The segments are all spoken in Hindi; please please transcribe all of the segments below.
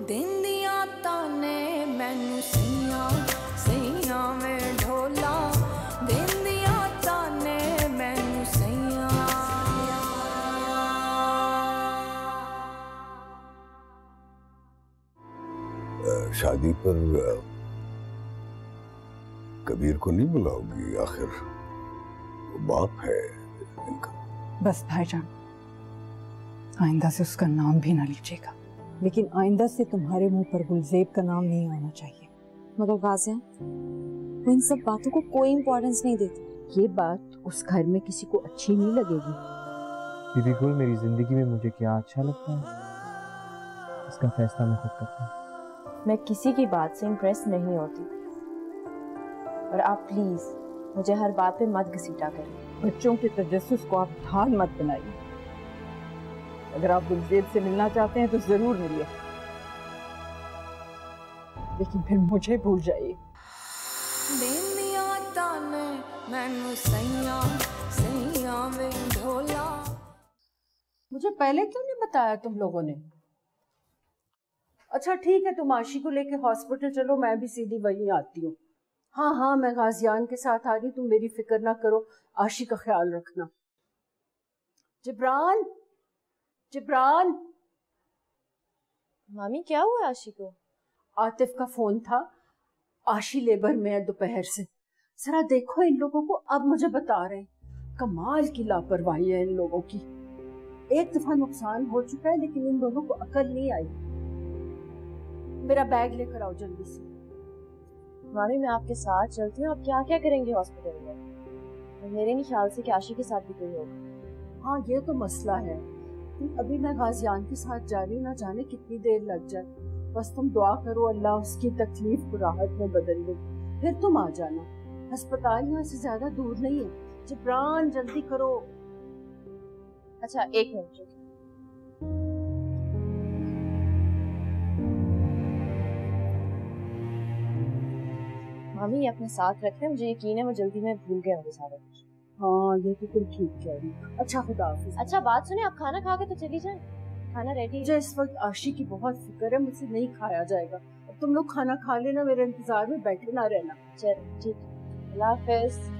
देंदिया ताने मैनू सैयां सैयां में ढोला देंदिया ताने मैनू सैयां। शादी पर कबीर को नहीं बुलाओगी? आखिर वो बाप है इनका। बस भाईजान, आइंदा से उसका नाम भी ना लीजिएगा, लेकिन आइंदा से तुम्हारे मुंह पर गुलजेब का नाम नहीं आना चाहिए। मगर गाजिया, वो इन सब बातों को कोई इम्पोर्टेंस नहीं देती। ये बात उस घर में किसी को अच्छी नहीं लगेगी। दीदी गुल, मेरी जिंदगी में मुझे क्या अच्छा लगता है इसका फैसला मैं खुद करता हूँ। मैं किसी की बात से इम्प्रेस नहीं होती, और आप प्लीज मुझे हर बात पे मत घसीटा करें। बच्चों के तजस्सुस को आप ढाल मत बनाइए। अगर आप गुलजेब से मिलना चाहते हैं तो जरूर मिलिए, लेकिन फिर मुझे भूल जाइए। देंदिया ताने मैनू सैयां सैयां में ढोला। मुझे पहले क्यों नहीं बताया तुम लोगों ने? अच्छा ठीक है, तुम आशी को लेके हॉस्पिटल चलो, मैं भी सीधी वहीं आती हूँ। हाँ हाँ, मैं गाजियान के साथ आ रही, तुम मेरी फिक्र ना करो, आशी का ख्याल रखना। जिब्रान, जिब्रान। मामी क्या हुआ आशी को? आतिफ का फोन था, आशी लेबर में है दोपहर से। जरा देखो इन लोगों को, अब मुझे बता रहे हैं। कमाल की लापरवाही है इन लोगों की। एक दफा नुकसान हो चुका है लेकिन इन लोगों को अकल नहीं आई। मेरा बैग लेकर आओ जल्दी से। मामी मैं आपके साथ चलती हूँ, आप क्या क्या करेंगे हॉस्पिटल में? मेरे नहीं ख्याल से कि आशी के साथ भी कोई होगा। हाँ ये तो मसला है, अभी मैं गाजियान के साथ जा रही हूँ, ना जाने कितनी देर लग जाए। बस तुम दुआ करो अल्लाह उसकी तकलीफ को राहत में बदल दे, फिर तुम आ जाना। अस्पताल यहाँ से ज्यादा दूर नहीं है। जिब्रान जल्दी करो। अच्छा एक मिनट। मामी ये अपने साथ रख लें, मुझे यकीन है वो जल्दी में भूल गए होंगे सारा कुछ। हाँ ये तो तुम ठीक कह रही। अच्छा खुदा हाफिज। अच्छा बात सुने, आप खाना खा के तो चली जाए, खाना रेडी। मुझे इस वक्त आशी की बहुत फिक्र है, मुझसे नहीं खाया जाएगा। अब तुम लोग खाना खा लेना, मेरे इंतजार में बैठे ना रहना। चल ठीक, अल्लाह हाफिज।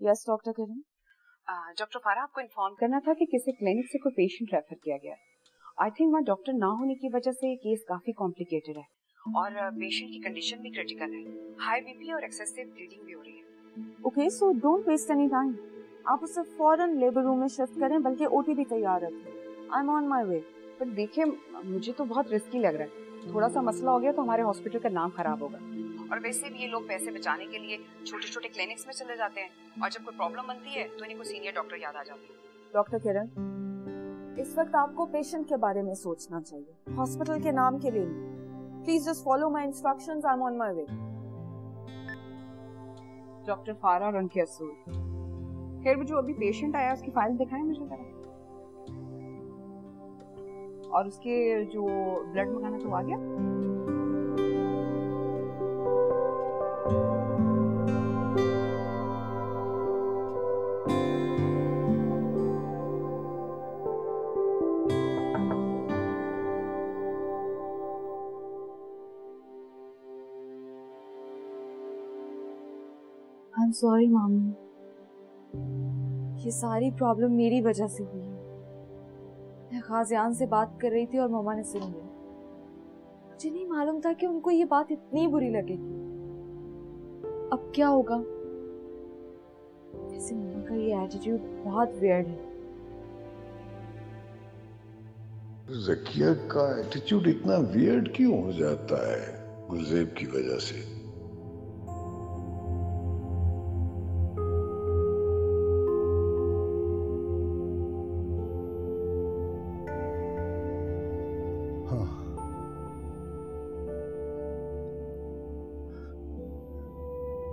यस डॉक्टर किरण। डॉक्टर फारा, आपको इन्फॉर्म करना था कि किसी क्लिनिक से कोई पेशेंट रेफर किया गया है। आई थिंक वहाँ डॉक्टर ना होने की वजह से केस काफी कॉम्प्लिकेटेड है और पेशेंट की कंडीशन भी क्रिटिकल है। हाई बीपी और एक्सेसिव ब्लीडिंग भी हो रही है। Okay, so don't waste any time. आप उसे फौरन लेबर रूम में शिफ्ट करें, बल्कि ओटी भी तैयार रखें। I am on my way. पर देखिए, मुझे तो बहुत रिस्की लग रहा है। थोड़ा सा मसला हो गया तो हमारे हॉस्पिटल का नाम खराब होगा, और वैसे भी ये लोग पैसे बचाने के लिए छोटे छोटे क्लिनिक्स में चले जाते हैं, और जब कोई प्रॉब्लम बनती है तो इन्हीं को सीनियर डॉक्टर याद आ जाते हैं। डॉक्टर किरण, इस वक्त आपको पेशेंट के बारे में सोचना चाहिए, हॉस्पिटल के नाम के लिए नहीं। Please just follow my instructions, I am on my way. Doctor फारा और उनके असूल। खैर, वो जो अभी पेशेंट आया उसकी फाइल दिखाएं मुझे जरा, और उसके जो ब्लड मंगाना तो आ गया। आई एम सॉरी मामी, ये सारी प्रॉब्लम मेरी वजह से हुई है। मैं गाजियान से बात कर रही थी और मम्मा ने सुन लिया। मुझे नहीं मालूम था कि उनको ये बात इतनी बुरी लगेगी। अब क्या होगा? वैसे मम्मा का ये एटीट्यूड बहुत वियर्ड है। ज़किया का एटीट्यूड इतना वियर्ड क्यों हो जाता है गुलजेब की वजह से?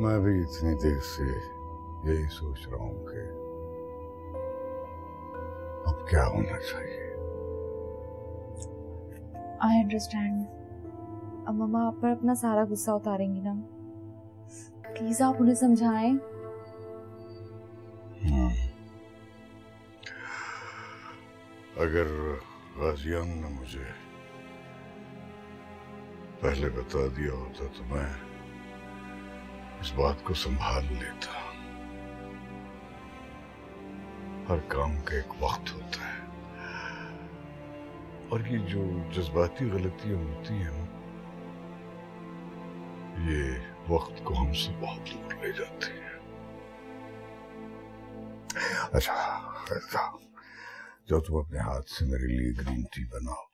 मैं भी इतनी देर से यही सोच रहा हूं कि अब क्या होना चाहिए। I understand. अब मम्मा आप पर अपना सारा गुस्सा उतारेंगी ना, प्लीज आप उन्हें समझाएं। अगर गाजियान ने मुझे पहले बता दिया होता तो मैं इस बात को संभाल लेता। हर काम का एक वक्त होता है, और ये जो जज्बाती गलतियां होती हैं ना, ये वक्त को हमसे बहुत दूर ले जाती है। अच्छा जाओ तुम अपने हाथ से मेरे लिए ग्रीन टी बनाओ।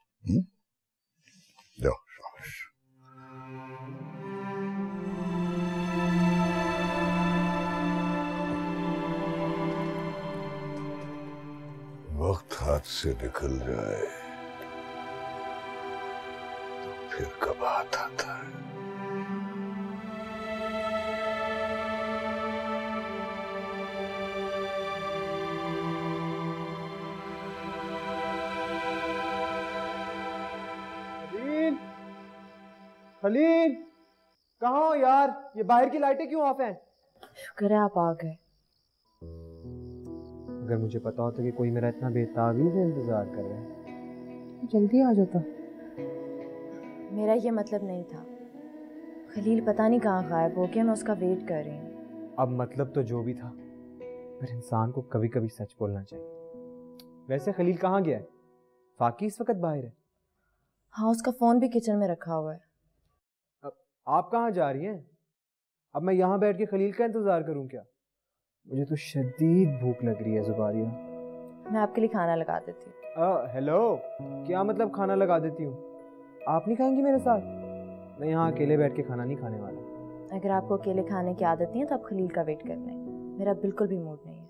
जाओ शाबाश। वक्त हाथ से निकल जाए तो फिर कब हाथ आता है। खलील, कहाँ हो यार? ये बाहर की लाइटें क्यों ऑफ हैं? शुक्र है आप आ गए। अगर मुझे पता होता कि कोई मेरा इतना बेताबी से इंतजार कर रहा है तो जल्दी आ जाता। मेरा ये मतलब नहीं था। खलील पता नहीं कहाँ गायब हो गया, मैं उसका वेट कर रही हूँ। अब मतलब तो जो भी था, पर इंसान को कभी कभी सच बोलना चाहिए। वैसे खलील कहाँ गया है? फाकी इस वक्त बाहर है। हाँ, उसका फोन भी किचन में रखा हुआ है। आप कहाँ जा रही हैं? अब मैं यहाँ बैठ के खलील का इंतजार करूँ क्या? मुझे तो शदीद भूख लग रही है जुबारिया। मैं आपके लिए खाना लगा देती हूँ। हेलो, क्या मतलब खाना लगा देती हूँ? आप नहीं खाएंगी मेरे साथ? मैं यहाँ अकेले बैठ के खाना नहीं खाने वाला। अगर आपको अकेले खाने की आदत नहीं है तो आप खलील का वेट कर लें। मेरा बिल्कुल भी मूड नहीं है।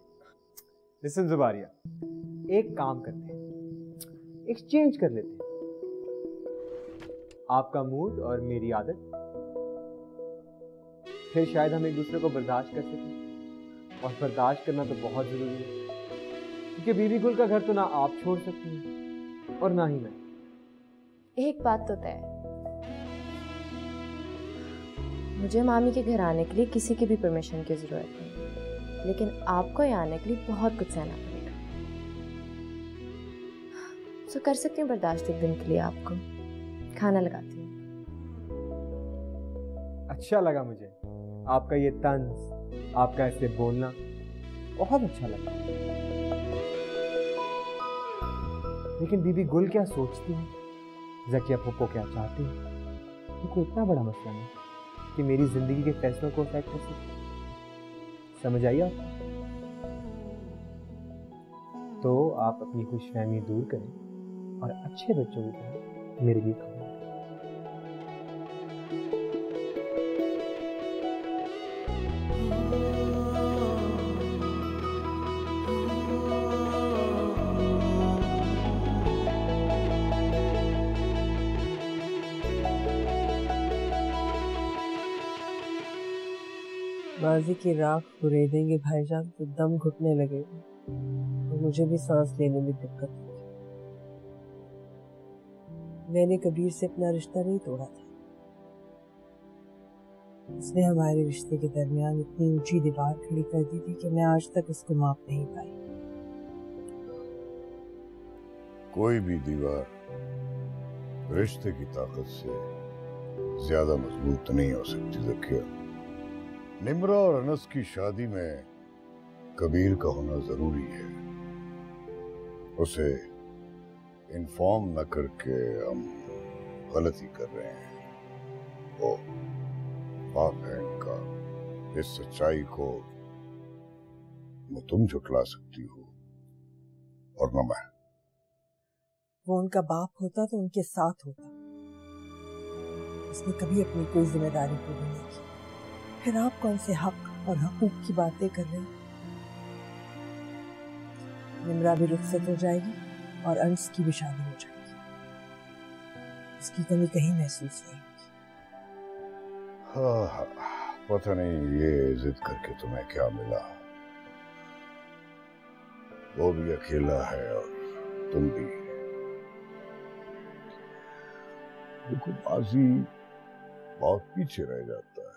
लिसन जुबारिया, एक काम करते हैं, एक्सचेंज कर लेते हैं। आपका मूड और मेरी आदत, फिर शायद हम एक दूसरे को बर्दाश्त कर सकें। और बर्दाश्त करना तो बहुत जरूरी है, क्योंकि बीबी गुल का घर तो ना आप छोड़ सकती हैं और ना ही मैं। एक बात तो तय है, मुझे मामी के घर आने के लिए किसी की भी परमिशन की जरूरत नहीं, लेकिन आपको यहाँ आने के लिए बहुत कुछ सहना पड़ेगा। तो कर सकती हूँ बर्दाश्त एक दिन के लिए। आपको खाना लगाती हूँ। अच्छा लगा मुझे आपका ये तंज, आपका ऐसे बोलना बहुत अच्छा लगा। लेकिन बीबी गुल क्या सोचती है, ज़किया फूफो क्या चाहती है, ये कोई इतना बड़ा मसला नहीं कि मेरी जिंदगी के फैसलों को अफेक्ट कर सके। समझ आई आपको? तो आप अपनी खुशफहमी दूर करें और अच्छे बच्चों की तरह मेरे लिए खाना। बाजी की राख कुरेदेंगे भाईजान तो दम घुटने लगेगा, तो मुझे भी सांस लेने में दिक्कत होगी। मैंने कबीर से अपना रिश्ता नहीं तोड़ा था, उसने हमारे रिश्ते के दरमियान इतनी ऊंची दीवार खड़ी कर दी थी कि मैं आज तक उसको माप नहीं पाई। कोई भी दीवार रिश्ते की ताकत से ज्यादा मजबूत नहीं हो सकती ज़किया। निम्रा और अनस की शादी में कबीर का होना जरूरी है। उसे इन्फॉर्म न करके हम गलती कर रहे हैं। वो बाप है इनका, इस सच्चाई को न तुम झुठला सकती हो और न मैं। वो उनका बाप होता तो उनके साथ होता, उसने कभी अपनी कोई जिम्मेदारी पूरी नहीं की। फिर आप कौन से हक और हकूक की बातें कर रहे हैं? निम्रा भी रुखसत हो जाएगी और अंश की भी शादी हो जाएगी, उसकी कमी कहीं महसूस नहीं होगी। हाँ, पता नहीं ये जिद करके तुम्हें क्या मिला। वो भी अकेला है और तुम भी। देखो माजी बहुत पीछे रह जाता है,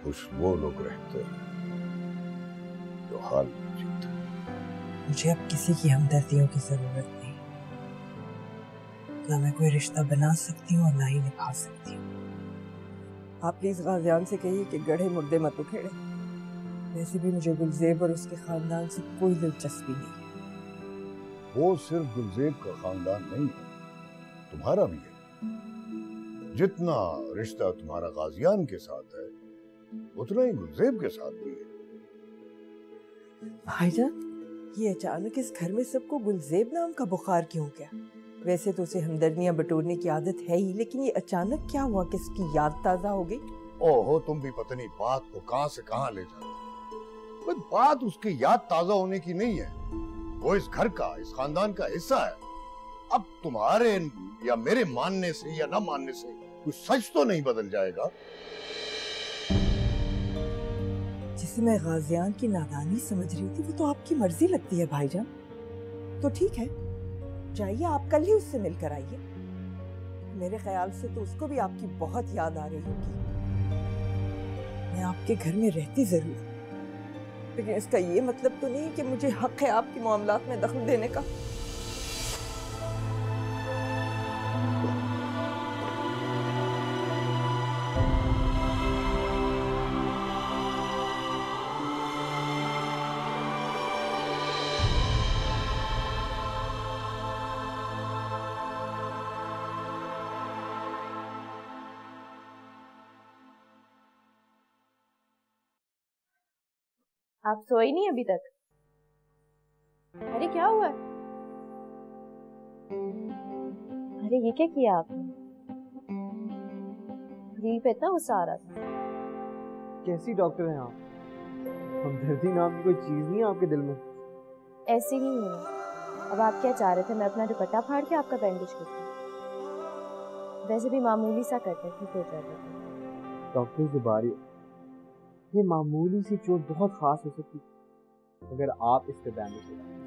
कुछ वो लोग रहते हैं जो हाल में जीते। मुझे अब किसी की हमदर्दियों की जरूरत नहीं। ना मैं कोई रिश्ता बना सकती हूँ और ना ही निभा सकती हूँ। आप प्लीज गाजियान से कहिए कि गढ़े मुर्दे मत उखेड़े। वैसे भी मुझे गुलजेब और उसके खानदान से कोई दिलचस्पी नहीं है। वो सिर्फ गुलजेब का खानदान नहीं है, तुम्हारा भी है। जितना रिश्ता तुम्हारा गाजियान के साथ है उतना ही गुलजेब के साथ भी है। भाईजान, ये अचानक इस घर में सबको गुलजेब नाम का बुखार क्यों गया? वैसे तो उसे हमदर्दियां बटोरने की आदत है ही, लेकिन ये अचानक क्या हुआ कि इसकी याद ताजा हो गई? ओहो, तुम भी पता नहीं बात को कहां से कहां ले जाते। पर बात उसकी याद ताजा होने की नहीं है, वो इस घर का, इस खानदान का हिस्सा है। अब तुम्हारे या मेरे मानने से या न मानने से कुछ सच तो नहीं बदल जाएगा। जिसे मैं गाजियान की नादानी समझ रही थी वो तो आपकी मर्जी लगती है भाईजान। तो ठीक है, जाइए आप कल ही उससे मिलकर आइए। मेरे ख्याल से तो उसको भी आपकी बहुत याद आ रही होगी। मैं आपके घर में रहती जरूर, लेकिन इसका ये मतलब तो नहीं कि मुझे हक है आपके मामलात में दखल देने का। आप सोई नहीं अभी तक? अरे क्या हुआ? अरे ये क्या किया आपने? दिल पे इतना गुस्सा आ रहा था। कैसी डॉक्टर हैं आप? हमदर्दी नाम की कोई चीज नहीं है आपके दिल में? ऐसे ही हूँ। अब आप क्या चाह रहे थे, मैं अपना दुपट्टा फाड़ के आपका बैंडेज करती? वैसे भी मामूली सा करते ठीक हो जाएगा। डॉक्टर जुबारी, ये मामूली सी चोट बहुत खास हो सकती अगर आप इस पे बैंडेज लगाएं।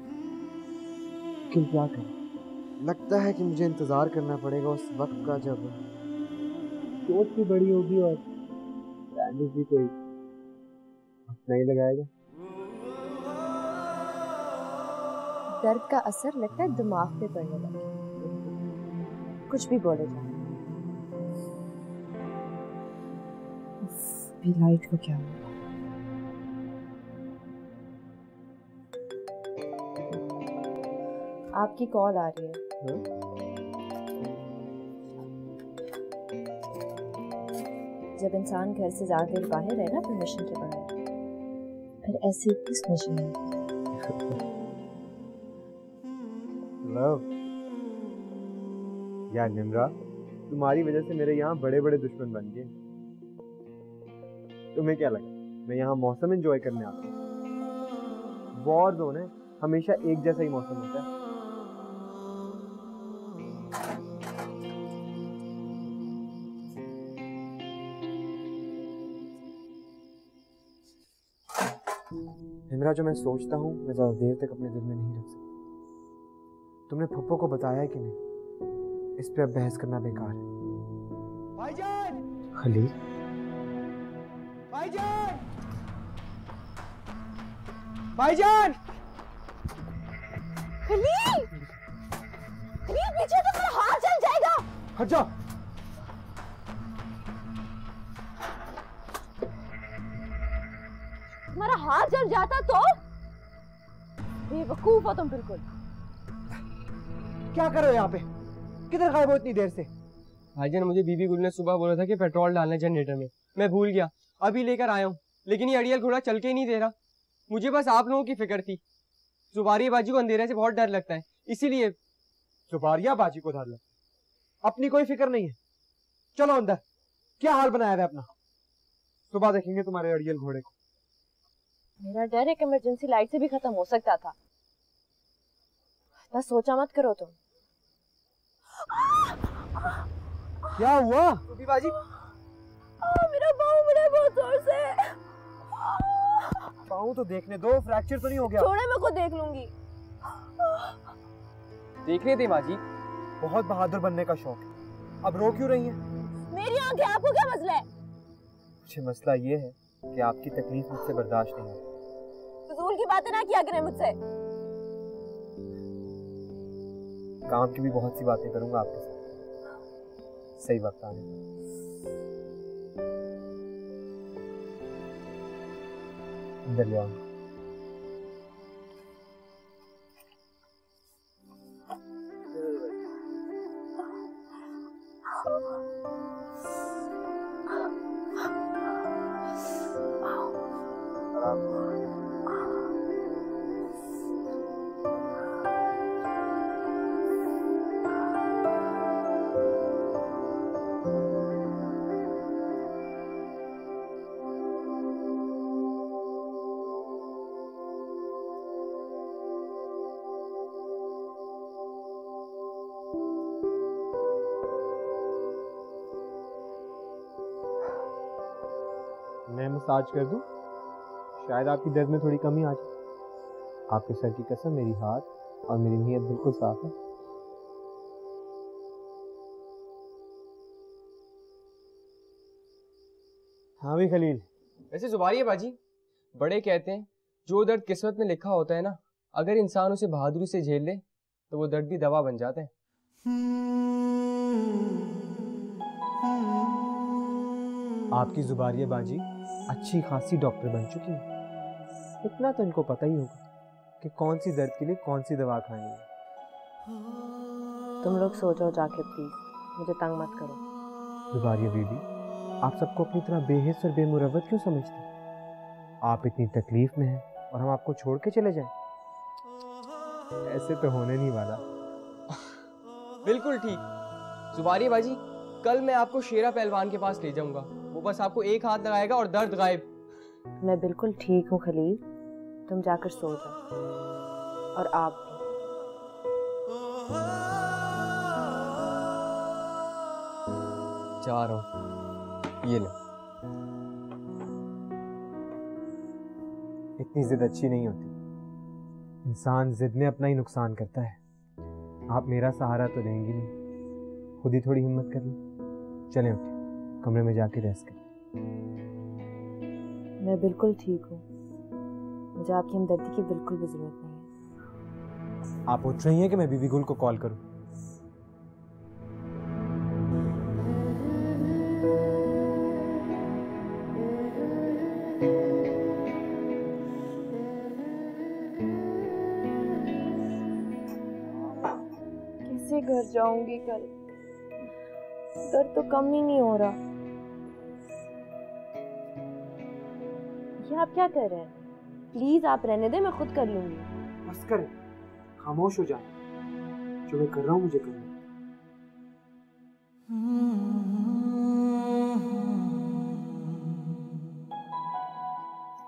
लेकिन क्या करें, लगता है कि मुझे इंतजार करना पड़ेगा उस वक्त का जब चोट भी बड़ी होगी और बैंडेज भी कोई नहीं लगाएगा। दर्द का असर लगता है दिमाग पे पड़ने लगा। कुछ भी बोले जाए। लाइट को क्या हुआ? आपकी कॉल आ रही है। जब इंसान घर से ज्यादा देर बाहर है ना परमिशन के बगैर, फिर ऐसे किस नशे में? लव यार निम्रा, तुम्हारी वजह से मेरे यहाँ बड़े बड़े दुश्मन बन गए। तुम्हें क्या लगा मैं यहाँ मौसम एंजॉय करने आता हूँ? वॉर जोन है, हमेशा एक जैसा ही मौसम होता है। निम्रा, जो मैं सोचता हूँ मैं ज्यादा देर तक अपने दिल में नहीं रख सकता। तुमने पप्पो को बताया है कि नहीं? इस पे अब बहस करना बेकार है। भाईजान! खलील, भाईजान! भाईजान! खलील! खलील पीछे तो मेरा हाथ जल जाएगा। हट जा। मेरा हाथ जल जाता तो? बेवकूफ हो तुम बिल्कुल। क्या कर रहे हो यहाँ पे? किधर गायब हो इतनी देर से? भाईजान, मुझे बीबी गुल ने सुबह बोला था कि पेट्रोल डालना है जनरेटर में, मैं भूल गया, अभी लेकर आया हूँ। लेकिन ये अड़ियल घोड़ा चल के ही नहीं दे रहा। मुझे बस आप लोगों की फिक्र थी। जुबारिया बाजी को अंधेरे से बहुत डर लगता है, इसीलिए। जुबारिया बाजी को डर लगता है? अपनी कोई फिक्र नहीं है। चलो अंदर, क्या हाल बनाया है अपना? सुबह देखेंगे तुम्हारे अड़ियल घोड़े को। मेरा डर एक इमरजेंसी लाइट से भी खत्म हो सकता था। बस सोचा मत करो तुम। क्या हुआ? बाजी मेरा पाँव मुड़े बहुत जोर से। पाँव तो देखने दो, फ्रैक्चर तो नहीं हो गया? छोड़े, मैं खुद देख लूंगी। देखने दे बाजी, बहुत बहादुर बनने का शौक है, अब रो क्यों रही हैं? मेरी आंखें, आपको क्या मसला है? मुझे मसला ये है कि आपकी तकलीफ मुझसे बर्दाश्त नहीं होती। फजूल की बातें ना किया करें मुझसे। काम की भी बहुत सी बातें करूंगा आपके साथ, सही वक्त आने पर। अंदर ले आओ। मैं मसाज कर दूं? शायद आपकी दर्द में थोड़ी कमी आ जाए। आपके सर की कसम, मेरी हाथ और मेरी नीयत बिल्कुल साफ है। हाँ भी खलील। वैसे जुबारी है बाजी, बड़े कहते हैं जो दर्द किस्मत में लिखा होता है ना, अगर इंसान उसे बहादुरी से झेल ले तो वो दर्द भी दवा बन जाता है। आपकी जुबारिया बाजी अच्छी खासी डॉक्टर बन चुकी है, इतना तो इनको पता ही होगा कि कौन सी दर्द के लिए कौन सी दवा खानी है। तुम लोग सो जाओ जाके प्लीज, मुझे तंग मत करो। जुबारिया बीबी, आप सबको अपनी तरह बेहिस और बेमुरवत क्यों समझते हैं? आप इतनी तकलीफ में हैं और हम आपको छोड़ के चले जाएं? ऐसे तो होने नहीं वाला। बिल्कुल ठीक जुबारी बाजी, कल मैं आपको शेरा पहलवान के पास ले जाऊंगा, वो बस आपको एक हाथ लगाएगा और दर्द गायब। मैं बिल्कुल ठीक हूँ खलील, तुम जाकर सो जाओ। और आप भी। जा रहा हूँ, ये ले। इतनी जिद अच्छी नहीं होती, इंसान जिद में अपना ही नुकसान करता है। आप मेरा सहारा तो देंगी नहीं, खुद ही थोड़ी हिम्मत कर लें। चलें उठे, कमरे में जाके रेस्ट करें। मैं बिल्कुल ठीक हूँ, मुझे आपकी हमदर्दी की बिल्कुल भी जरूरत नहीं है। आप पूछ रही हैं कि मैं बीबी गुल को कॉल करूं? कैसे घर जाऊंगी कल? दर्द तो कम ही नहीं हो रहा। ये आप क्या कर रहे हैं? प्लीज आप रहने दें, मैं खुद कर लूंगी। बस करें, खामोश हो जाए। जो मैं कर रहा हूं मुझे करना।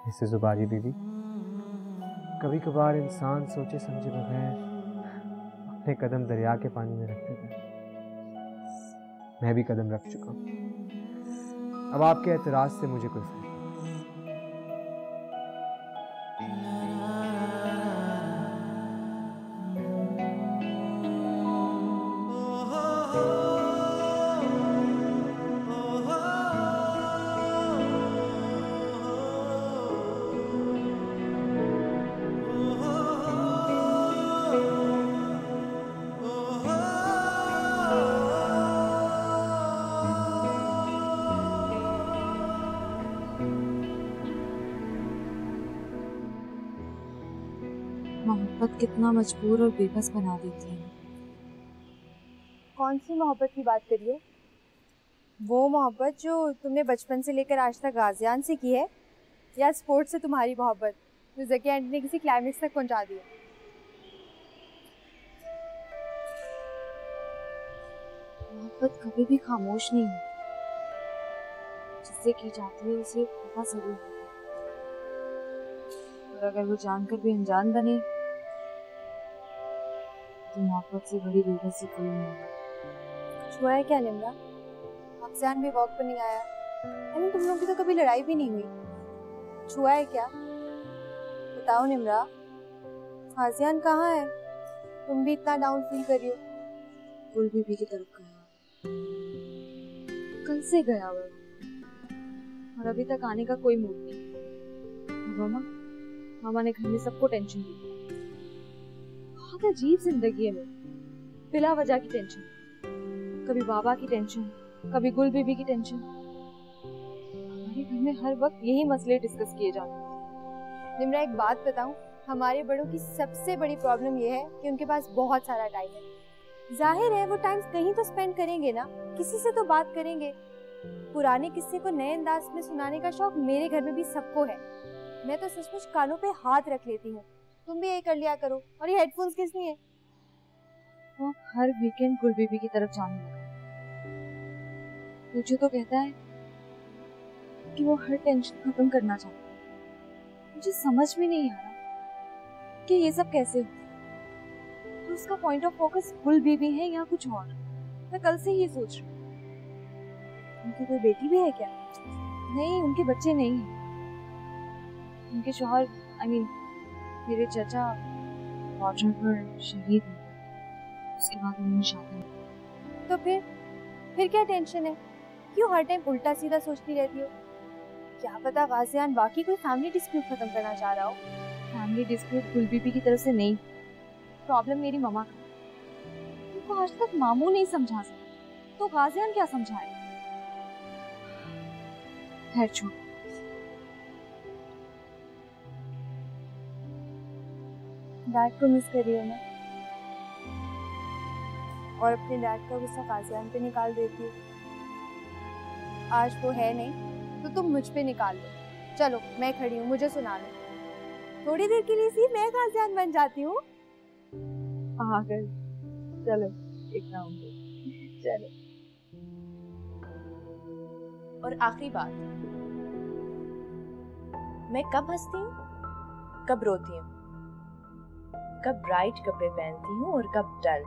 इससे जुबारी बीबी, कभी कभार इंसान सोचे समझे बगैर अपने कदम दरिया के पानी में रख देता है। मैं भी कदम रख चुका हूं, अब आपके एतराज से मुझे कोई फर्क नहीं। मोहब्बत कितना मजबूर और बेबस बना देती है। कौन सी मोहब्बत की बात करिए? वो मोहब्बत जो तुमने बचपन से लेकर आज तक गाजियान से की है, या स्पोर्ट्स से तुम्हारी मोहब्बत जो ज़की आंटी ने किसी क्लाइमेक्स तक पहुंचा दी है? मोहब्बत कभी भी खामोश नहीं है, जिससे की जाती है उसे पता जरूर है। और अगर वो जानकर भी अनजान बने तो मोहब्बत से बड़ी बेबसी कोई नहीं है। कुछ हुआ है क्या निम्रा? अफजान भी वॉक पर नहीं आया, तुम लोगों की तो कभी लड़ाई भी नहीं हुई, छुआ है क्या? बताओ निम्रा, आसियान कहाँ है? तुम भी इतना डाउन फील कर रही हो। गुल बीबी की तरफ गया, कल से गया हुआ और अभी तक आने का कोई मूड नहीं। मामा ने घर में सबको टेंशन दी। बहुत अजीब जिंदगी है मेरी, बिला वजह की टेंशन, कभी बाबा की टेंशन, कभी गुल बीबी की टेंशन। हमारे घर में हर वक्त यही मसले डिस्कस किए जाते हैं। निम्रा एक बात बताऊं, हमारे बड़ों की सबसे बड़ी प्रॉब्लम ये है कि उनके पास बहुत सारा टाइम है। जाहिर है वो टाइम कहीं तो स्पेंड करेंगे ना, किसी से तो बात करेंगे। पुराने किस्से को नए अंदाज में सुनाने का शौक मेरे घर में भी सबको है। मैं तो सचमुच कानों पे हाथ रख लेती हूँ। तुम भी यही कर लिया करो। और ये हेडफोन्स किस लिए? वो हर वीकेंड गुल बीबी की तरफ जाने लगा। मुझे तो कहता है कि वो हर टेंशन खत्म करना चाहता है। मुझे समझ में नहीं आ रहा कि ये सब कैसे हो। तो उसका पॉइंट ऑफ फोकस गुल बीबी है या कुछ और। मैं कल से ही सोच रही हूँ। उनकी कोई बेटी भी है क्या? नहीं, उनके बच्चे नहीं हैं। उनके शौहर मेरे चाचा बॉर्डर पर शहीद हुए, उसके बाद उन्होंने शादी। तो फिर क्या टेंशन है? क्यों हर टाइम उल्टा सीधा सोचती रहती हो? क्या पता गाजियान वाकई कोई फैमिली डिस्प्यूट खत्म करना चाह रहा हो। फैमिली डिस्प्यूट गुल बीबी की तरफ से नहीं, प्रॉब्लम मेरी मम्मा का। उनको आज तक मामू नहीं समझा सका, तो गाजियान क्या समझाए? खैर छोड़। डैड को मिस कर रही हूँ मैं, और अपने डैड का गुस्सा गाजियान पे निकाल देती हूँ। आज वो है नहीं तो तुम मुझ पे निकाल लो। चलो मैं खड़ी हूँ, मुझे सुना लो। थोड़ी देर के लिए सी मैं गाजियान बन जाती हूँ। पागल, चलो एक राउंड चलो। और आखिरी बात, मैं कब हंसती हूँ, कब रोती हूँ, कब ब्राइट कपड़े पहनती हूँ और कब डल।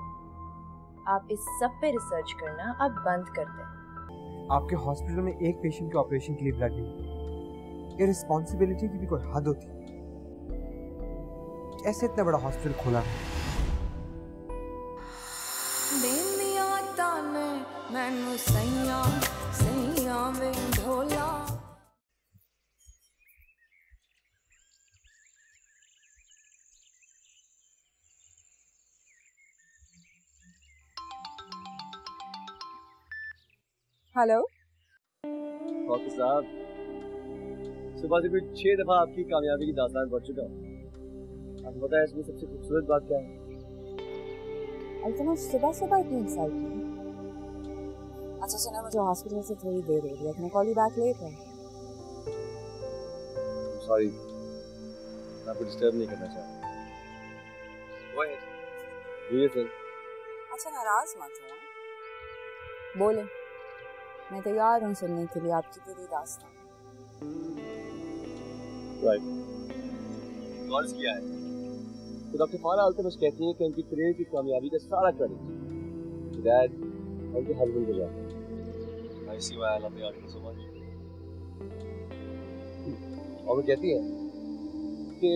आप इस सब पे रिसर्च करना अब बंद कर दें। आपके हॉस्पिटल में एक पेशेंट के ऑपरेशन के लिए ब्लड नहीं, ये रिस्पॉन्सिबिलिटी की भी कोई हद होती है। ऐसे इतना बड़ा हॉस्पिटल खोला है। देनिया ताने मैनू सैया सैया वे ढोला। हेलो डॉक्टर साहब, सुबह से कोई 6 दफा आपकी कामयाबी की दास्तान पढ़ चुका हूँ। आपको पता है इसमें सबसे खूबसूरत बात क्या है? अल्तमश, सुबह सुबह इतनी एक्साइटेड? अच्छा सुना, मुझे हॉस्पिटल से थोड़ी देर हो गई। मैं call you back later. Sorry, मैं आपको डिस्टर्ब नहीं करना चाहता। Go ahead, do your thing. अच्छा नाराज मत हो, बोले, मैं तैयार हूँ सुनने के लिए आपकी पूरी दास्तान। राइट, गॉर्स किया है तो डॉक्टर फारा अल्तमश कहती हैं कि उनकी करियर की कामयाबी का सारा क्रेडिट डैड और उनके हस्बैंड को जाता है। I see why I love you article so much. और वो कहती है कि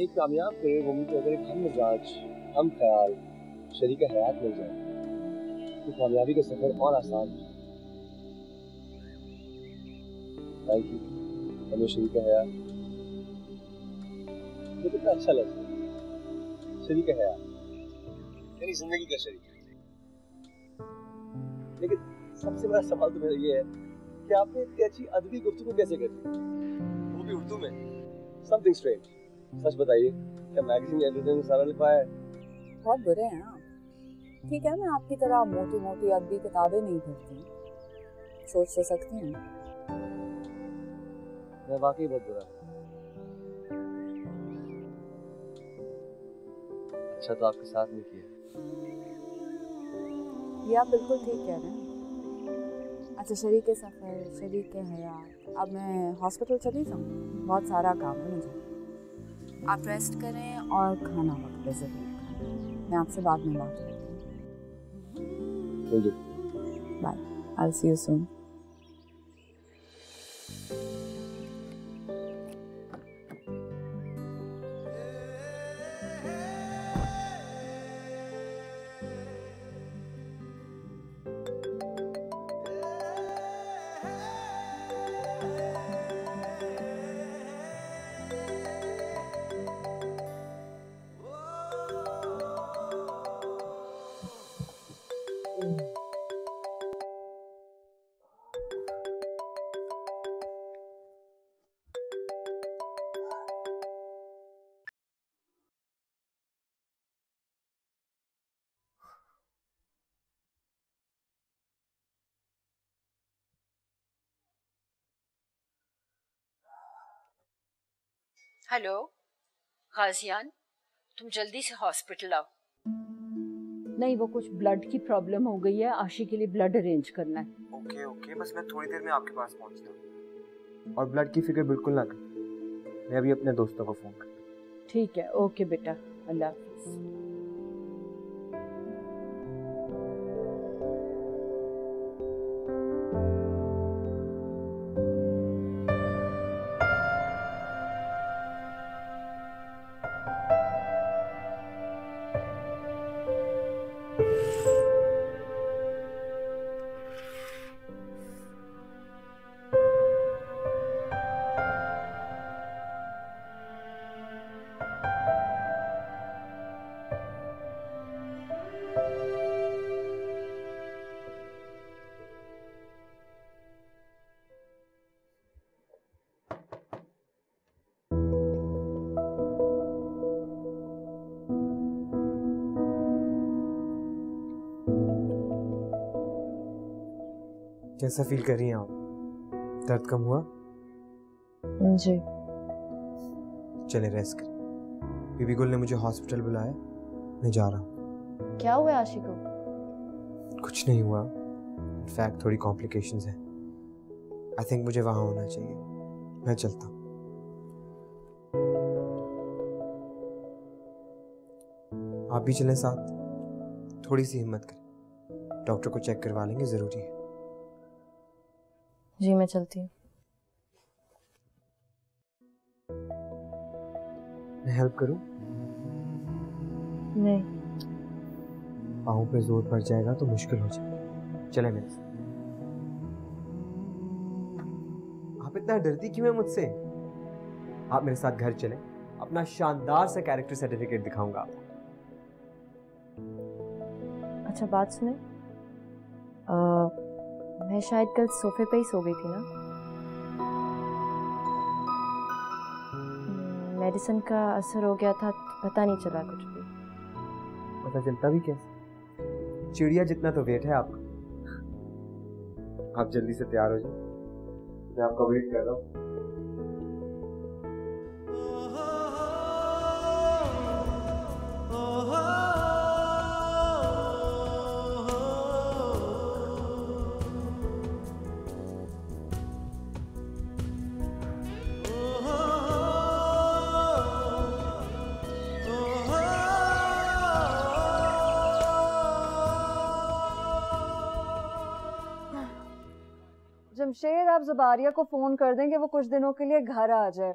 एक कामयाब करियर वुमन को अगर एक हम मिजाज, हम ख्याल, शरीक हयात मिल जाए तो कामयाबी का सफर और आसान है। थैंक यू, हमें शरीक हयात मुझे कितना अच्छा लगता है। शरीक हयात यानी जिंदगी का शरीक। लेकिन सबसे बड़ा सवाल तो मेरा ये है कि आपने इतनी अच्छी अदबी गुफ्तगू कैसे कर दी, वो भी उर्दू में? Something strange. सच बताइए, क्या मैगजीन एडिटर ने सारा लिखवाया है? बहुत बुरे हैं आप। ठीक है, मैं आपकी तरह मोटी मोटी अदबी किताबें नहीं पढ़ती, सोच तो सकती हूँ। मैं वाकई बहुत बुरा। अच्छा तो आपके साथ नहीं किया। ये आप बिल्कुल ठीक कह रहे हैं। अच्छा, शरीक सफ़र, शरीक हयात। अब मैं हॉस्पिटल चली जाऊँ, बहुत सारा काम है मुझे। आप रेस्ट करें और खाना वक्त पे ज़रूर खाएं। मैं आपसे बाद में बात करती हूँ। Bye, I will see you soon. Hello गाजियान, तुम जल्दी से हॉस्पिटल आओ। नहीं, वो कुछ ब्लड की प्रॉब्लम हो गई है, आशी के लिए ब्लड अरेंज करना है। ओके ओके, बस मैं थोड़ी देर में आपके पास पहुंचता हूँ। और ब्लड की फिक्र बिल्कुल ना कर, मैं अभी अपने दोस्तों को फोन करता हूँ। ठीक है, ओके बेटा, अल्लाह हाफिज। कैसा फील कर रही हैं आप? दर्द कम हुआ? जी। चले रेस्ट करें। बीबी गुल ने मुझे हॉस्पिटल बुलाया, मैं जा रहा हूँ। क्या हुआ आशी को? कुछ नहीं हुआ, इनफैक्ट थोड़ी कॉम्प्लिकेशंस हैं। आई थिंक मुझे वहाँ होना चाहिए। मैं चलता हूँ। आप भी चलें साथ। थोड़ी सी हिम्मत करें, डॉक्टर को चेक करवा लेंगे, ज़रूरी है। जी मैं चलती हूँ। मैं हेल्प करूँ? नहीं। पाँव पे जोर पड़ जाएगा तो मुश्किल हो जाएगा। चले मेरे साथ। आप इतना डरती क्यों है मुझसे? आप मेरे साथ घर चलें, अपना शानदार सा कैरेक्टर सर्टिफिकेट दिखाऊंगा आपको। अच्छा बात सुने, मैं शायद कल सोफे पे ही सो गई थी ना। मेडिसिन का असर हो गया था, पता नहीं चला कुछ भी। पता चलता भी कैसे? चिड़िया जितना तो वेट है आपका। आप जल्दी से तैयार हो जाए, मैं आपका वेट कर रहा हूँ। जमशेद, आप जुबारिया को फोन कर दें कि वो कुछ दिनों के लिए घर आ जाए।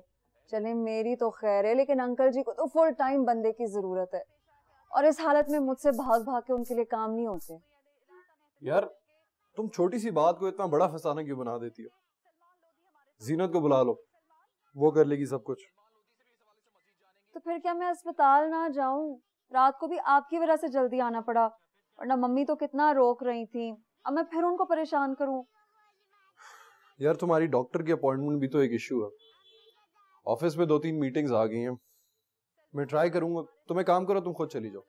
चले मेरी तो खैर है, लेकिन अंकल जी को तो फुल टाइम बंदे की जरूरत है, और इस हालत में मुझसे भाग भाग के उनके लिए काम नहीं होते। यार तुम छोटी सी बात को इतना बड़ा फसाना क्यों बना देती हो? जीनत को बुला लो, वो कर लेगी सब कुछ। तो फिर क्या मैं अस्पताल ना जाऊं? रात को भी आपकी वजह से जल्दी आना पड़ा, वरना मम्मी तो कितना रोक रही थी। अब मैं फिर उनको परेशान करूं? यार तुम्हारी डॉक्टर की अपॉइंटमेंट भी तो एक इश्यू है। ऑफिस में 2-3 मीटिंग्स आ गई हैं। मैं ट्राई करूंगा। तुम एक काम करो, तुम खुद चली जाओ।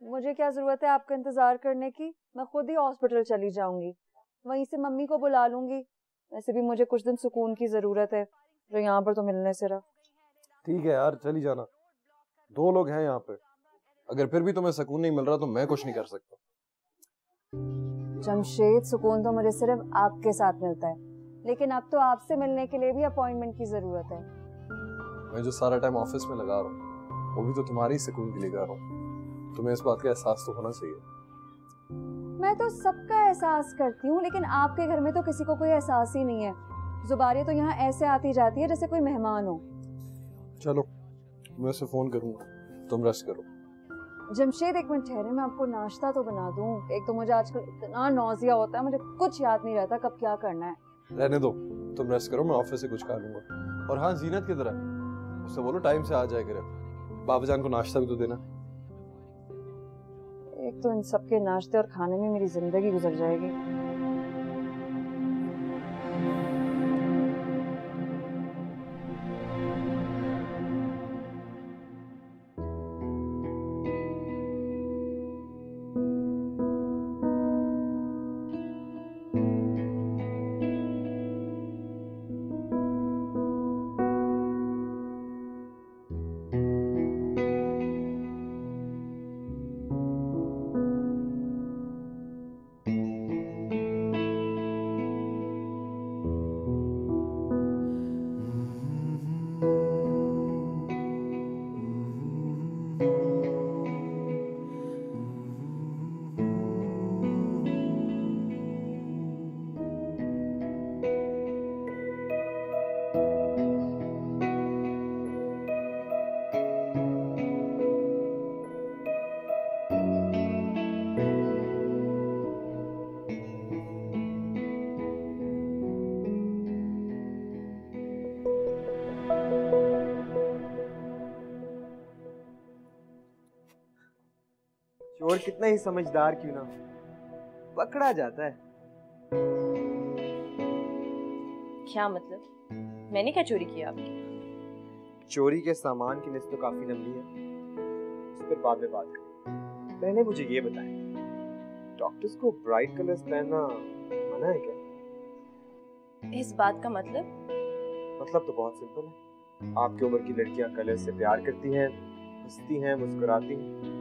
मुझे क्या जरूरत है आपका इंतजार करने की? मैं खुद ही हॉस्पिटल चली जाऊंगी, वहीं से मम्मी को बुला लूंगी। वैसे भी मुझे कुछ दिन सुकून की जरूरत है, जो यहाँ पर तो मिलने से रहा। ठीक है यार, चली जाना। 2 लोग हैं यहाँ पे, अगर फिर भी तुम्हें सुकून नहीं मिल रहा तो मैं कुछ नहीं कर सकता। जमशेद, सुकून तो मुझे सिर्फ आपके साथ मिलता है, लेकिन अब तो आपसे मिलने के लिए भी अपॉइंटमेंट की जरूरत है। मैं जो सारा टाइम ऑफिस में लगा रहा हूँ वो भी तो तुम्हारी सुकून के लिए कर रहा हूँ। तुम्हें इस बात का एहसास तो होना चाहिए। मैं तो सबका एहसास करती हूँ, लेकिन आपके घर में तो किसी को कोई एहसास ही नहीं है। जुबारी तो यहाँ ऐसे आती जाती है जैसे कोई मेहमान हो। चलो मैं उसे फोन करूंगा, तुम रेस्ट करो। जमशेद एक मिनट ठहरे, मैं आपको नाश्ता तो बना दूं। एक तो मुझे आजकल इतना नौजिया होता है, मुझे कुछ याद नहीं रहता कब क्या करना है। रहने दो, तुम रेस्ट करो, मैं ऑफिस से कुछ खा लूंगा। और हाँ, जीनत की तरह उससे बोलो टाइम से आ जाए करे, बाबा जान को नाश्ता भी तो देना। एक तो इन सबके नाश्ते और खाने में मेरी जिंदगी गुजर जाएगी। चोर कितना ही समझदार क्यों ना, पकड़ा जाता है। क्या मतलब? मैंने क्या चोरी किया आपकी? चोरी के सामान की लिस्ट तो काफी लंबी है, उस पर बाद में बात करें। पहले मुझे ये बताएं, डॉक्टर्स को ब्राइट कलर्स पहनना मना है क्या? इस बात का मतलब? मतलब तो बहुत सिंपल है। आपकी उम्र की लड़कियां कलर से प्यार करती हैं, हंसती हैं, मुस्कुराती हैं।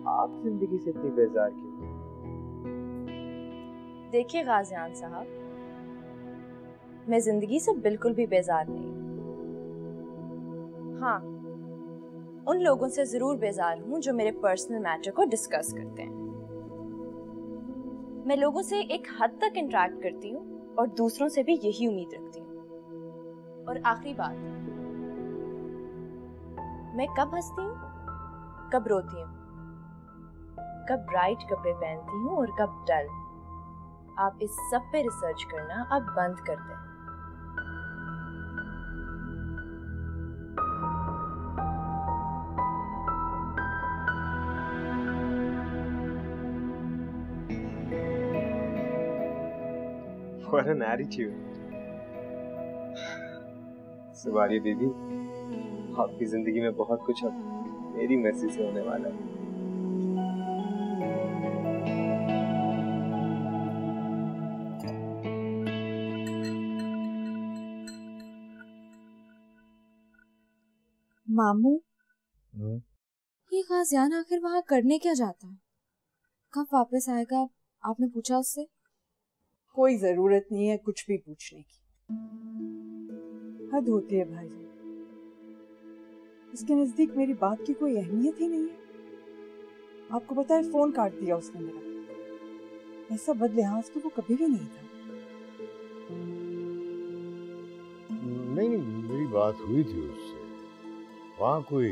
आप जिंदगी से इतनी बेजार क्यों? देखिए गाजियान साहब, मैं जिंदगी से बिल्कुल भी बेजार नहीं। हाँ, उन लोगों से जरूर बेजार हूँ जो मेरे पर्सनल मैटर को डिस्कस करते हैं। मैं लोगों से एक हद तक इंटरेक्ट करती हूँ और दूसरों से भी यही उम्मीद रखती हूँ। और आखिरी बात, मैं कब हंसती हूँ, कब रोती हूँ, कब ब्राइट कपड़े पहनती हूँ और कब डल, आप इस सब पे रिसर्च करना अब बंद कर दें। What an attitude. सुबारी दीदी, आपकी जिंदगी में बहुत कुछ अब मेरी मर्जी से होने वाला है। मामू, ये गाजियान आखिर वहां करने क्या जाता है? कब वापस आएगा? आपने पूछा उससे? कोई जरूरत नहीं है कुछ भी पूछने की, हद होती है भाईजान। उसके नजदीक मेरी बात की कोई अहमियत ही नहीं है। आपको पता है, फोन काट दिया उसने मेरा। ऐसा बदलिहाज तो वो कभी भी नहीं था। नहीं, मेरी बात हुई थी उससे। वहाँ कोई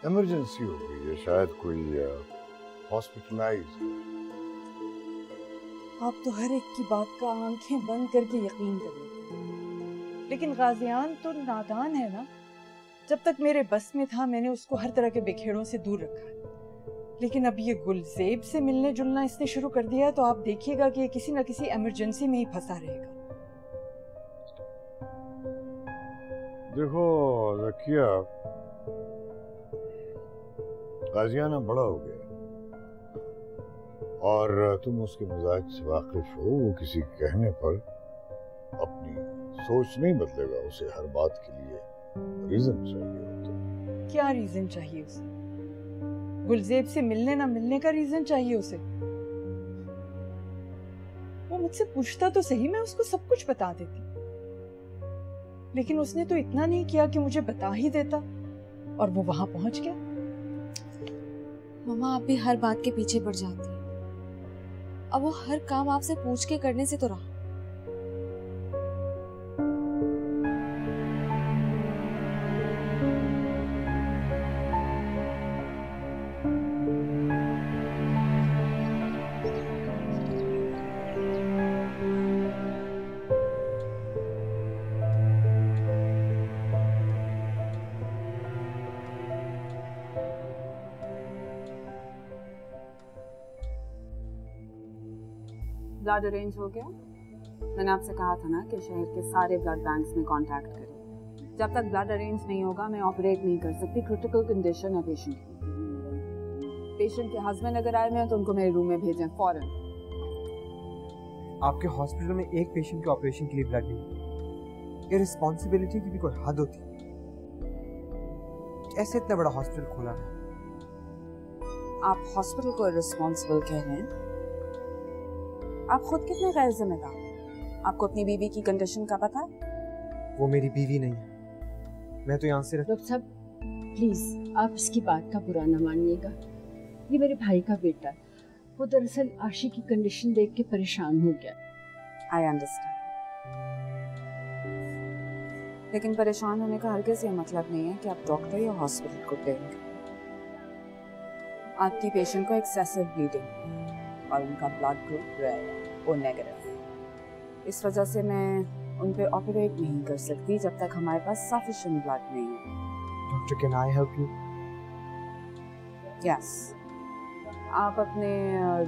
इमरजेंसी हो गई है, शायद कोई हॉस्पिटलाइज है। आप तो हर एक की बात का आंखें बंद करके यकीन कर लेते हैं, लेकिन गाजियान तो नादान है ना। जब तक मेरे बस में था मैंने उसको हर तरह के बिखेड़ों से दूर रखा है, लेकिन अब ये गुलजेब से मिलने जुलना इसने शुरू कर दिया है, तो आप देखिएगा कि ये किसी न किसी इमरजेंसी में ही फंसा रहेगा। देखो ज़किया, गाजियाना बड़ा हो गया और तुम उसके मिजाज से वाकिफ हो। वो किसी कहने पर अपनी सोच नहीं बदलेगा। उसे हर बात के लिए रीजन चाहिए होता है। क्या रीजन चाहिए उसे? गुलजेब से मिलने ना मिलने का रीजन चाहिए उसे? वो मुझसे पूछता तो सही, मैं उसको सब कुछ बता देती, लेकिन उसने तो इतना नहीं किया कि मुझे बता ही देता, और वो वहां पहुंच गया। मम्मा, आप भी हर बात के पीछे पड़ जाती हैं। अब वो हर काम आपसे पूछ के करने से तो रहा। ब्लड अरेंज हो गया? मैंने आपसे कहा था ना कि शहर के सारे ब्लड बैंक्स में कांटेक्ट करें। जब तक ब्लड अरेंज नहीं होगा मैं ऑपरेट नहीं कर सकती। क्रिटिकल कंडीशन है पेशेंट की। पेशेंट के हस्बैंड अगर आए हुए हैं तो उनको मेरे रूम में भेजें फौरन। आपके हॉस्पिटल में एक पेशेंट के ऑपरेशन के लिए ब्लड नहीं, ये रिस्पॉन्सिबिलिटी की भी कोई हद होती है? कैसे इतना बड़ा हॉस्पिटल खोला है? आप हॉस्पिटल को रिस्पॉन्सिबल कह रहे हैं? आप खुद कितने गैर जिम्मेदार? आपको अपनी बीवी की कंडीशन का पता है? वो मेरी बीवी नहीं है, मैं तो यहाँ से डॉक्टर साहब प्लीज आप इसकी बात का बुरा न मानिएगा। ये मेरे भाई का बेटा है। वो दरअसल आशी की कंडीशन देख के परेशान हो गया। आई अंडरस्टैंड, लेकिन परेशान होने का हरगिज़ ये मतलब नहीं है कि आप डॉक्टर या हॉस्पिटल को ब्लेम करें। आपकी पेशेंट को एक्सेसिव ब्लीडिंग और उनका ब्लड ग्रुप रेड और नेगेटिव, इस वजह से मैं उन पे ऑपरेट नहीं कर सकती जब तक हमारे पास सफिशिएंट ब्लड नहीं है। Doctor can I help you? Yes, आप अपने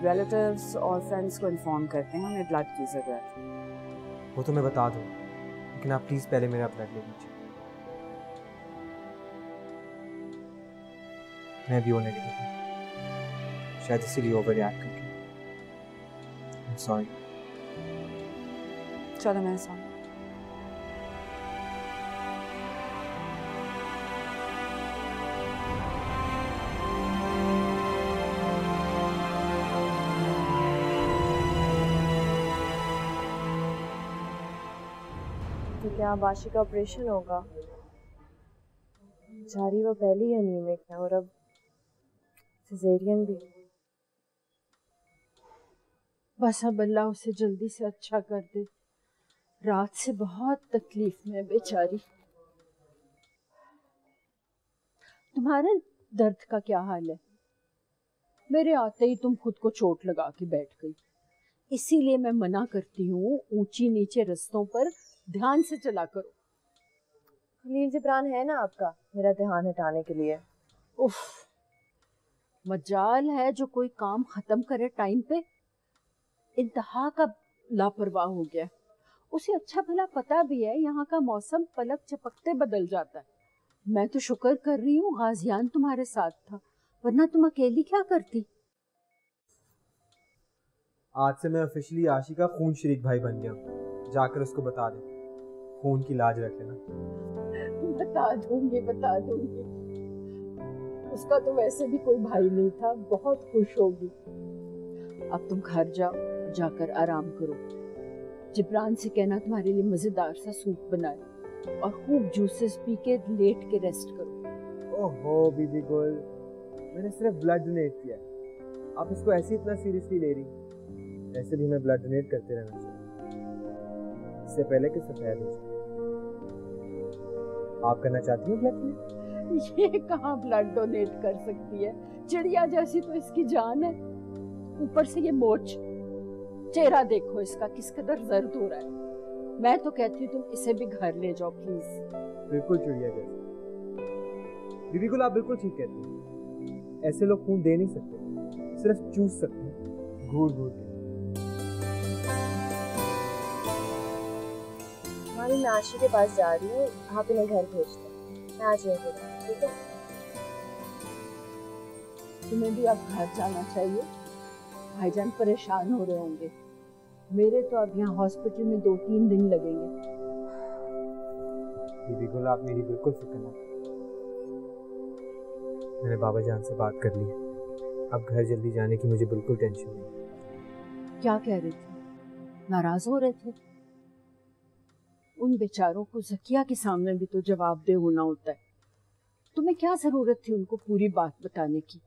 रिलेटिव्स और फ्रेंड्स को इन्फॉर्म करते हैं हमें ब्लड की ज़रूरत है। वो तो मैं बता दूँ, लेकिन आप प्लीज पहले मेरा ब्लड ले लीजिए। मैं भी ओ नेगेटिव हूँ, शायद इसीलिए ओवर रिएक्ट करके। I am sorry. चलो मैं साथ। तो क्या बाशी का ऑपरेशन होगा? बेचारी वो पहले ही अनीमिक है और अब सिजेरियन भी। बस अब अल्लाह उसे जल्दी से अच्छा कर दे। रात से बहुत तकलीफ में है बेचारी। तुम्हारे दर्द का क्या हाल है? मेरे आते ही तुम खुद को चोट लगा के बैठ गई। इसीलिए मैं मना करती हूँ ऊंची नीचे रास्तों पर ध्यान से चला करो। खलील जिब्रान है ना आपका मेरा ध्यान हटाने के लिए। उफ, मजाल है जो कोई काम खत्म करे टाइम पे। इंतहा का लापरवाह हो गया। उसे अच्छा भला पता भी है यहाँ का मौसम पलक झपकते बदल जाता है। मैं तो शुक्र कर रही हूँ गाजियान तुम्हारे साथ था, वरना तुम अकेली क्या करती। आज से मैं ऑफिशियली आशी का खून शरीक भाई बन गया। जाकर उसको बता दे, खून की लाज रख लेना। बता दूंगी। उसका तो वैसे भी कोई भाई नहीं था, बहुत खुश होगी। अब तुम घर जाओ, जाकर आराम करो। जिब्रान से कहना तुम्हारे लिए मजेदार सा सूप बनाए और खूब जूसेस पी के लेट के रेस्ट करो। ओहो बीबी गुल, मैंने सिर्फ ब्लड डोनेट किया, आप इसको ऐसे इतना सीरियसली ले रही? ऐसे भी मैं ब्लड डोनेट करते रहना चाहिए, इससे पहले कि सफेद हो जाए। आप करना चाहती हो ब्लड डोनेट? ये कहाँ ब्लड डोनेट कर सकती है? चिड़िया जैसी तो इसकी जान है, ऊपर से ये मोच। चेहरा देखो इसका किस कदर दर्द हो रहा है। मैं तो कहती हूँ तुम इसे भी घर ले जाओ प्लीज। बिल्कुल चिड़िया जैसी। बीबी गुल आप बिल्कुल ठीक कहती हैं। ऐसे लोग खून दे नहीं सकते, सिर्फ चूस सकते हैं, घूर घूर के। मामी मैं आशी के पास जा रही हूँ, आप इन्हें घर भेज दो, मैं आज यहीं पर, ठीक है? तुम्हें भी अब घर जाना चाहिए, भाईजान परेशान हो रहे होंगे। मेरे तो अब यहाँ हॉस्पिटल में 2-3 दिन लगेंगे। बीबी गुल आप मेरी बिल्कुल फिक्र ना, मैंने बाबा जान से बात कर ली, अब घर जल्दी जाने की मुझे बिल्कुल टेंशन नहीं। क्या कह रहे थे? नाराज हो रहे थे? उन बेचारों को ज़किया के सामने भी तो जवाबदेह होना होता है। तुम्हें क्या जरूरत थी उनको पूरी बात बताने की?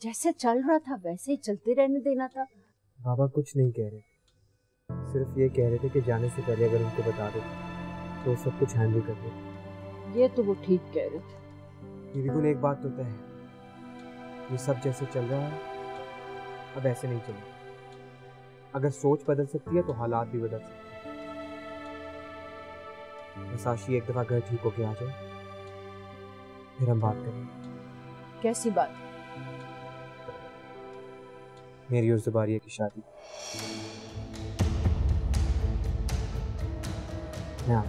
जैसे चल रहा था वैसे ही चलते रहने देना था। बाबा कुछ नहीं कह रहे, सिर्फ ये कह रहे थे कि जाने से पहले अगर उनको बता दो तो सब कुछ हैंडल कर देते। ये तो वो ठीक कह रहे थे। बिल्कुल एक बात तो तय है, ये सब जैसे चल रहा है अब ऐसे नहीं चलेगा। अगर सोच बदल सकती है तो हालात भी बदल सकते हैं। बस आशी एक दफा घर ठीक होके आ जाए, फिर हम बात करेंगे। कैसी बात? मेरी और जुबारिया की शादी। मैं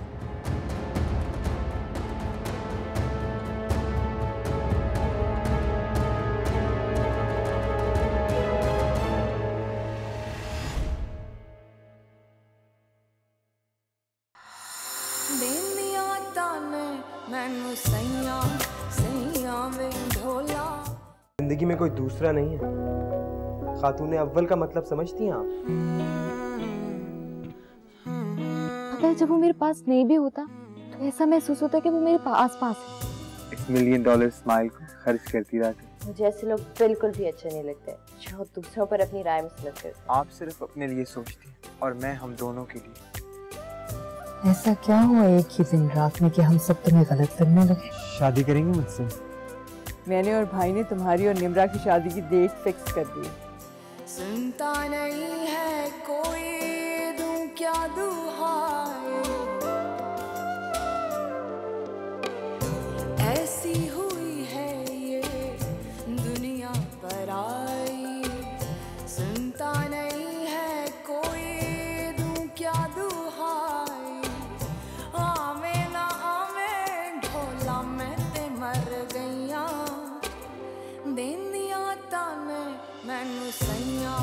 देंदियां ताने मैनू सैयां सैयां वे ढोला। जिंदगी में कोई दूसरा नहीं है। खातूने अव्वल का मतलब समझती हैं आप? पता है, जब वो मेरे पास नहीं भी होता तो ऐसा महसूस होता है कि वो मेरे आस पास है। $1 मिलियन स्माइल को खर्च करती रहती। मुझे ऐसे लोग बिल्कुल भी अच्छे नहीं लगते जो दूसरों पर अपनी राय मुसलत करते। आप सिर्फ अपने लिए सोचती हैं और मैं हम दोनों के लिए। ऐसा क्या हुआ एक ही दिन रात में कि हम सब तुम्हें गलत लगने लगे? शादी करेंगे मुझसे? मैंने और भाई ने तुम्हारी और निम्रा की शादी की डेट फिक्स कर दी। सुनता नहीं है कोई, दूं क्या दुहाई, ऐसी हुई है ये दुनिया पर आई। सुनता नहीं है कोई, दूं क्या दुहाई, आवे ना आवे ढोला मैं ते मर गईया। देंदियां ताने मैनू सैयां